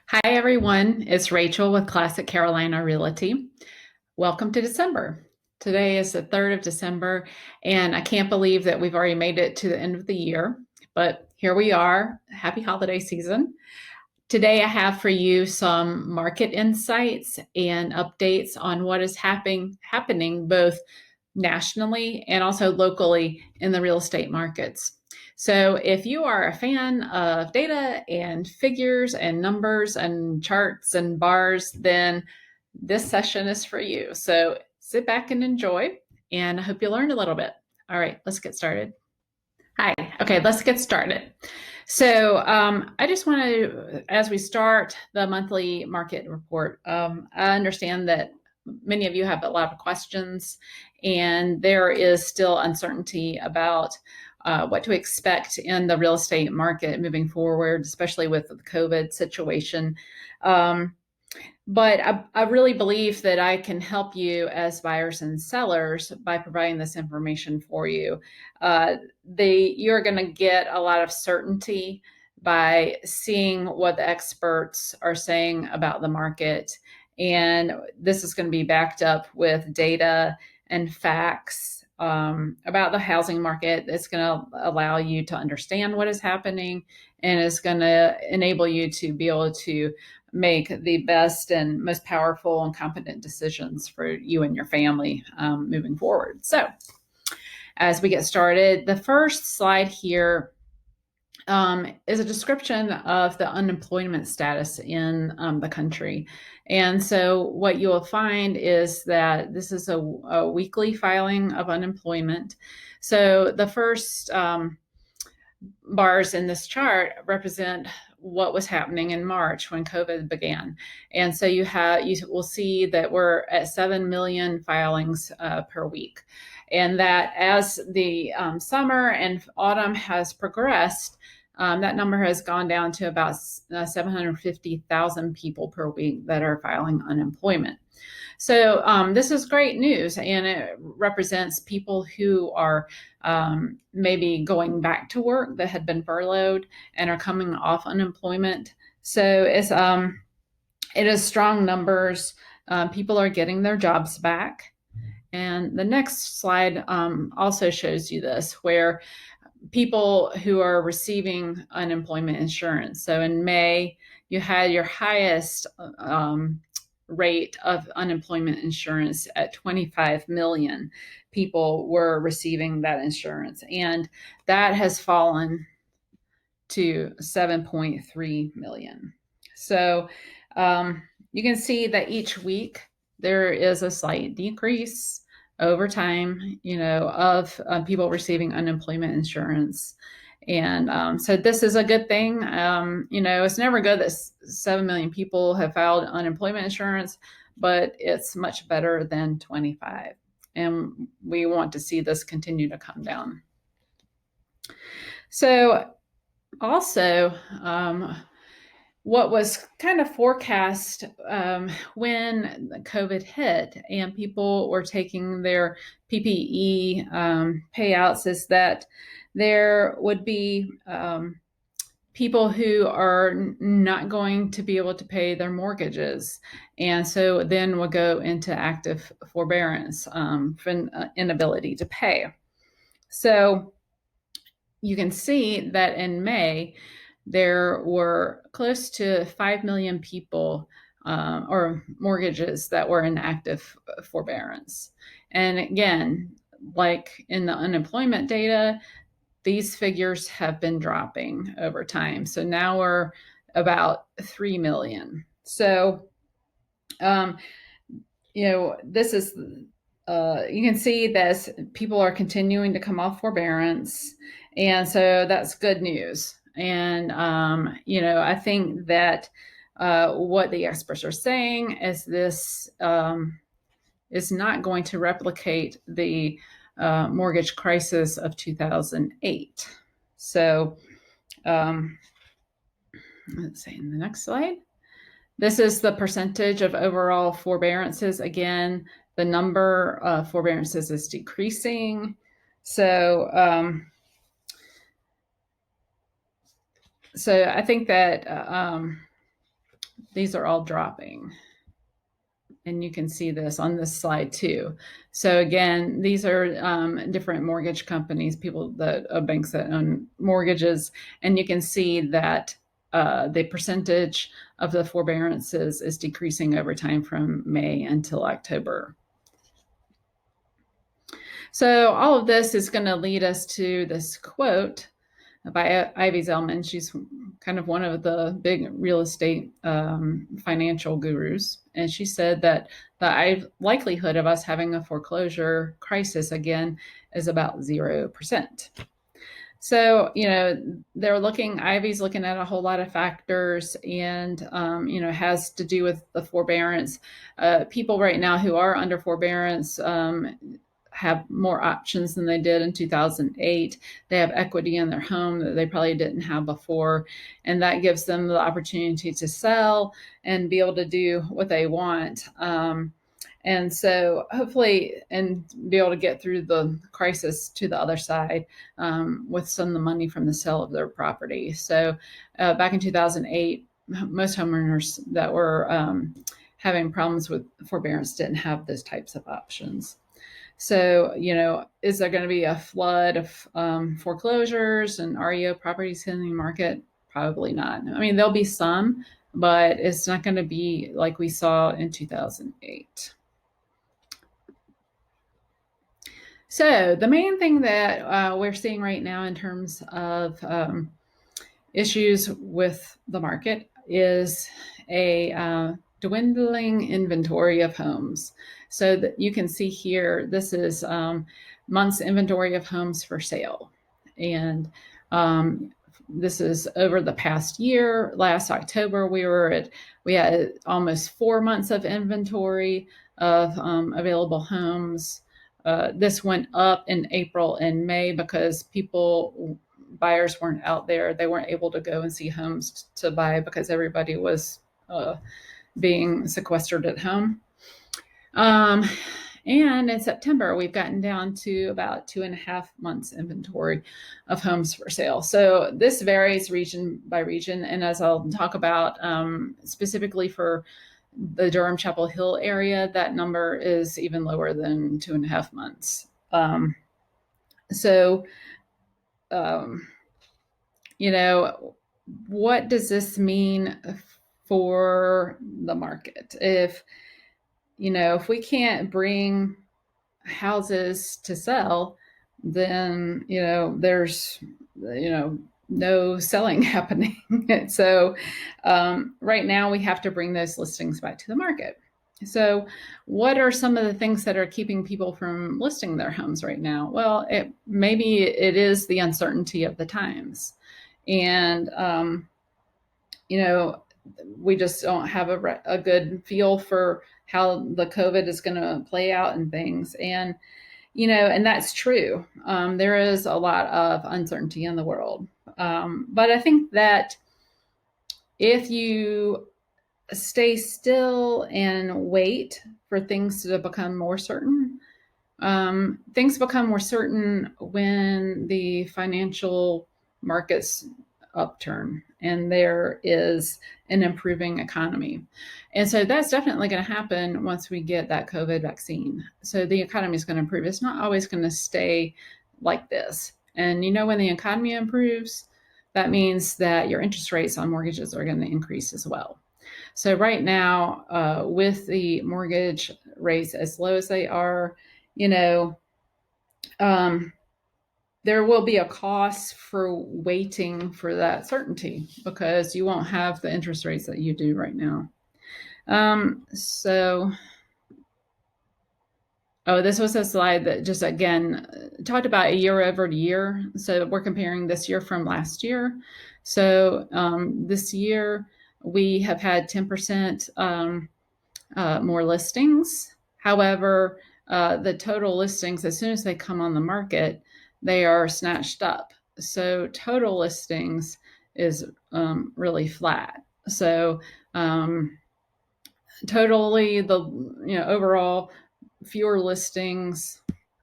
Hi, everyone. It's Rachel with Classic Carolina Realty. Welcome to December. Today is the 3rd of December, and I can't believe that we've already made it to the end of the year, but here we are. Happy holiday season. Today, I have for you some market insights and updates on what is happening both nationally and also locally in the real estate markets. So, if you are a fan of data and figures and numbers and charts and bars, then this session is for you. So, sit back and enjoy, and I hope you learned a little bit. All right, let's get started. Hi. Okay, let's get started. So, I just want to, as we start the monthly market report, I understand that many of you have a lot of questions, and there is still uncertainty about what to expect in the real estate market moving forward, especially with the COVID situation. Um, but I really believe that I can help you as buyers and sellers by providing this information for you. Uh, you're going to get a lot of certainty by seeing what the experts are saying about the market. And this is going to be backed up with data and facts about the housing market. It's going to allow you to understand what is happening, and it's going to enable you to be able to make the best and most powerful and competent decisions for you and your family moving forward. So, as we get started, the first slide here is a description of the unemployment status in the country. And so, what you will find is that this is a weekly filing of unemployment. So, the first bars in this chart represent what was happening in March when COVID began. And so you will see that we're at 7 million filings per week. And that as the summer and autumn has progressed, that number has gone down to about 750,000 people per week that are filing unemployment. So this is great news, and it represents people who are maybe going back to work that had been furloughed and are coming off unemployment. So it is strong numbers. People are getting their jobs back. And the next slide also shows you this, where people who are receiving unemployment insurance. So in May, you had your highest rate of unemployment insurance at 25 million people were receiving that insurance. And that has fallen to 7.3 million. So you can see that each week there is a slight decrease over time, of people receiving unemployment insurance. And so this is a good thing. It's never good that 7 million people have filed unemployment insurance, but it's much better than 25. And we want to see this continue to come down. So also, what was kind of forecast when COVID hit and people were taking their PPE payouts is that there would be people who are not going to be able to pay their mortgages. And so then we'll go into active forbearance for inability to pay. So you can see that in May, there were close to 5 million people or mortgages that were in active forbearance. And again, like in the unemployment data, these figures have been dropping over time. So now we're about 3 million. So, this is, you can see that people are continuing to come off forbearance. And so that's good news. And, I think that what the experts are saying is this is not going to replicate the mortgage crisis of 2008. So let's see in the next slide. This is the percentage of overall forbearances. Again, the number of forbearances is decreasing. So, so I think that these are all dropping. And you can see this on this slide too. So again, these are different mortgage companies, banks that own mortgages, and you can see that the percentage of the forbearances is decreasing over time from May until October. So all of this is going to lead us to this quote by Ivy Zelman. She's kind of one of the big real estate financial gurus. And she said that the likelihood of us having a foreclosure crisis again is about 0%. So, Ivy's looking at a whole lot of factors and, has to do with the forbearance. People right now who are under forbearance have more options than they did in 2008. They have equity in their home that they probably didn't have before. And that gives them the opportunity to sell and be able to do what they want. And so hopefully, and be able to get through the crisis to the other side with some of the money from the sale of their property. So back in 2008, most homeowners that were having problems with forbearance didn't have those types of options. So, is there going to be a flood of foreclosures and REO properties hitting the market? Probably not. I mean, there'll be some, but it's not going to be like we saw in 2008. So the main thing that we're seeing right now in terms of issues with the market is a dwindling inventory of homes. So that you can see here, this is month's inventory of homes for sale. And this is over the past year. Last October, we had almost 4 months of inventory of available homes. This went up in April and May because buyers weren't out there. They weren't able to go and see homes to buy because everybody was being sequestered at home. And in September, we've gotten down to about 2.5 months inventory of homes for sale. So this varies region by region. And as I'll talk about specifically for the Durham Chapel Hill area, that number is even lower than 2.5 months. What does this mean for the market? If we can't bring houses to sell, then, there's, no selling happening. So right now we have to bring those listings back to the market. So what are some of the things that are keeping people from listing their homes right now? Well, maybe it is the uncertainty of the times. And, we just don't have a good feel for how the COVID is going to play out and things. And, and that's true. There is a lot of uncertainty in the world. But I think that if you stay still and wait for things to become more certain, things become more certain when the financial markets upturn and there is an improving economy. And so that's definitely going to happen once we get that COVID vaccine. So the economy is going to improve. It's not always going to stay like this. And when the economy improves, that means that your interest rates on mortgages are going to increase as well. So right now, with the mortgage rates as low as they are, there will be a cost for waiting for that certainty because you won't have the interest rates that you do right now. This was a slide that just, again, talked about a year over year. So we're comparing this year from last year. So this year we have had 10% more listings. However, the total listings, as soon as they come on the market, they are snatched up. So total listings is really flat. So totally overall fewer listings.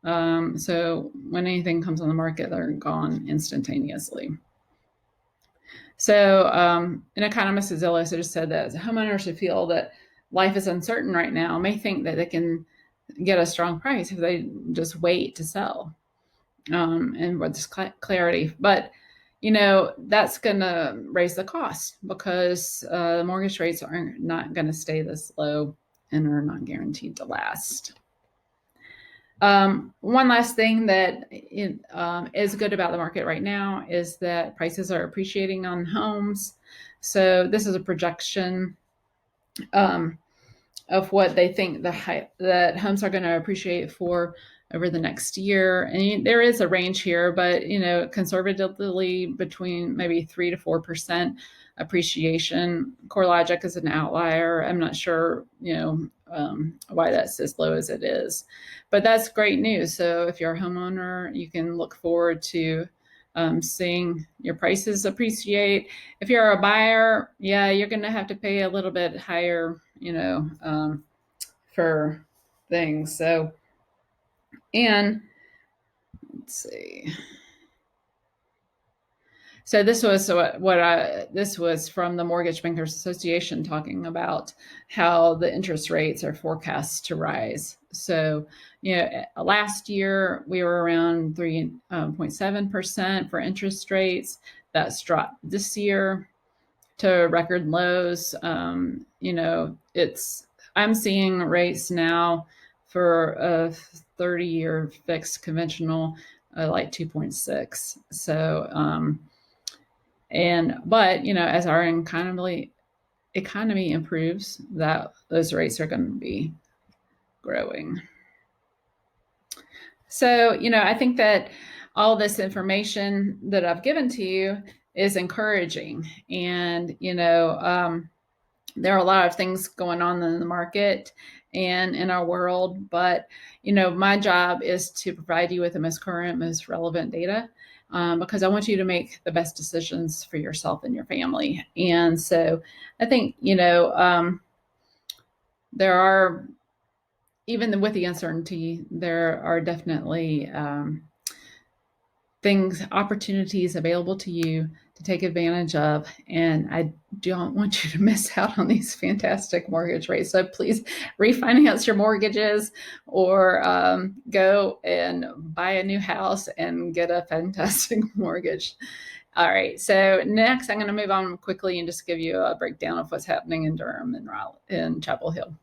So when anything comes on the market, they're gone instantaneously. So, an economist at Zillow just said that homeowners who feel that life is uncertain right now may think that they can get a strong price if they just wait to sell, and with this clarity. But that's going to raise the cost because the mortgage rates are not going to stay this low and are not guaranteed to last. One last thing that is good about the market right now is that prices are appreciating on homes. So this is a projection of what they think that homes are going to appreciate for over the next year. And there is a range here, but conservatively between maybe 3 to 4% appreciation. CoreLogic is an outlier. I'm not sure, why that's as low as it is, but that's great news. So if you're a homeowner, you can look forward to seeing your prices appreciate. If you're a buyer, yeah, you're going to have to pay a little bit higher, for things. So, and let's see. So this was this was from the Mortgage Bankers Association talking about how the interest rates are forecast to rise. So, last year we were around 3.7% for interest rates. That's dropped this year to record lows. I'm seeing rates now for a 30-year fixed conventional like 2.6. So, but as our economy improves, that those rates are going to be growing. So, I think that all this information that I've given to you is encouraging. And, there are a lot of things going on in the market and in our world, but, my job is to provide you with the most current, most relevant data, because I want you to make the best decisions for yourself and your family. And so I think, there are, even with the uncertainty, there are definitely opportunities available to you to take advantage of. And I don't want you to miss out on these fantastic mortgage rates. So please refinance your mortgages or go and buy a new house and get a fantastic mortgage. All right. So next, I'm going to move on quickly and just give you a breakdown of what's happening in Durham and Chapel Hill.